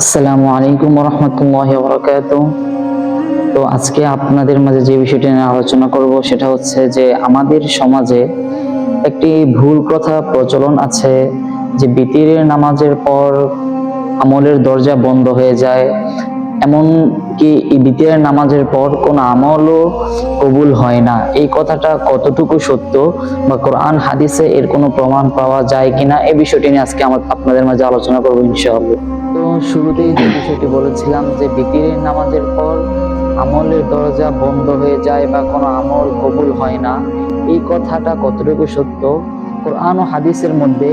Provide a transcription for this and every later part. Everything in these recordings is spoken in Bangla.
আসসালামু আলাইকুম রহমতুল্লাহি ওয়া বারাকাতুহু। তো আজকে আপনাদের মাঝে যে বিষয়টি নিয়ে আলোচনা করব সেটা হচ্ছে যে আমাদের সমাজে একটি ভুল কথা প্রচলন আছে যে বিতিরের নামাজের পর আমলের দরজা বন্ধ হয়ে যায়, এমন কি এই বিতিরের নামাজের পর কোনো আমলও কবুল হয় না। এই কথাটা কতটুকু সত্য বা কোরআন হাদিসে এর কোনো প্রমাণ পাওয়া যায় কিনা, এই বিষয়টি নিয়ে আজকে আপনাদের মাঝে আলোচনা করবো ইনশাআল্লাহ। তো শুরুতেই যে বিষয়টি বলেছিলাম যে বিতিরের নামাজের পর আমলের দরজা বন্ধ হয়ে যায় বা কোনো আমল কবুল হয় না, এই কথাটা কতটুকু সত্য কোরআন ও হাদিসের মধ্যে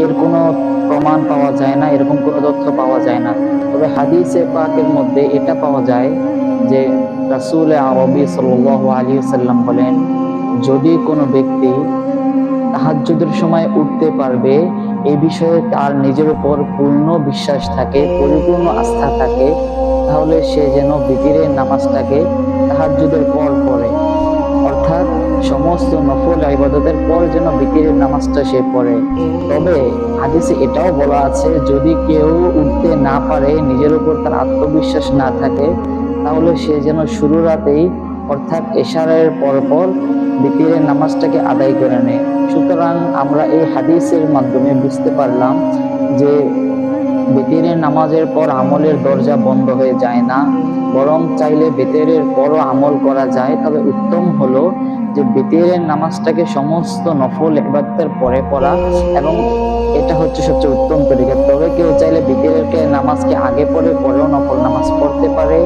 এর কোনো প্রমাণ পাওয়া যায় না, এরকম কোনো তথ্য পাওয়া যায় না। তবে হাদিসে পাকের মধ্যে এটা পাওয়া যায় যে রাসূল আরবি সাল্লাল্লাহু আলাইহি ওয়াসাল্লাম বলেন, যদি কোনো ব্যক্তি তাহাজ্জুদের সময় উঠতে পারবে এই বিষয়ে তার নিজের উপর পূর্ণ বিশ্বাস থাকে, পরিপূর্ণ আস্থা থাকে, তাহলে সে যেন বিতিরের নামাজটাকে তাহাজ্জুদের পর পড়ে, অর্থাৎ সমস্ত নফল ইবাদতের পর যেন বিতিরের নামাজটা সে পড়ে। তবে হাদিসে এটাও বলা আছে, যদি কেউ উঠতে না পারে, নিজের উপর তার আত্মবিশ্বাস না থাকে, তাহলে সে যেন শুরু রাতেই অর্থাৎ এশারের পরপর বিতিরের নামাজটাকে আদায় করে নেয়। সুতরাং আমরা এই হাদিসের মাধ্যমে বুঝতে পারলাম যে বিতিরের নামাজের পর আমলের দরজা বন্ধ হয়ে যায় না, বরং চাইলে বিতিরের পরও আমল করা যায়। তবে উত্তম হলো যে বিতিরের নামাজটাকে সমস্ত নফল ইবাদতের পরে পড়া, এবং এটা হচ্ছে সবচেয়ে উত্তম তরিকা। তবে কেউ চাইলে বিতিরের নামাজকে আগে পরেও নফল নামাজ পড়তে পারে,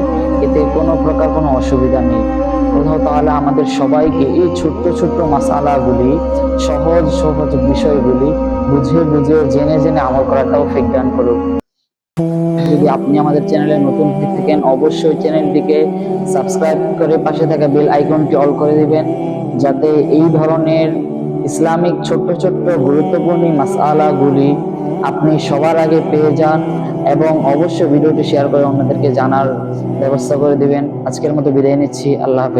এতে কোনো প্রকার কোনো অসুবিধা নেই। আল্লাহ তাআলা আমাদের সবাইকে এই ছোট্ট ছোট্ট মাসালাগুলি, সহজ সহজ বিষয়গুলি বুঝে বুঝে জেনে জেনে আমল করার তৌফিক দান করুক। যদি আপনি আমাদের চ্যানেলে নতুন হয়ে থাকেন, অবশ্যই চ্যানেলটিকে সাবস্ক্রাইব করে পাশে থাকা বেল আইকনটি অল করে দিবেন, যাতে এই ধরনের ইসলামিক ছোট্ট ছোট্ট গুরুত্বপূর্ণ মাসআলাগুলি আপনি সবার আগে পেয়ে যান। এবং অবশ্যই ভিডিওটি শেয়ার করে অন্যদেরকে জানার ব্যবস্থা করে দিবেন। আজকের মতো বিদায় নিচ্ছি, আল্লাহ হাফেজ।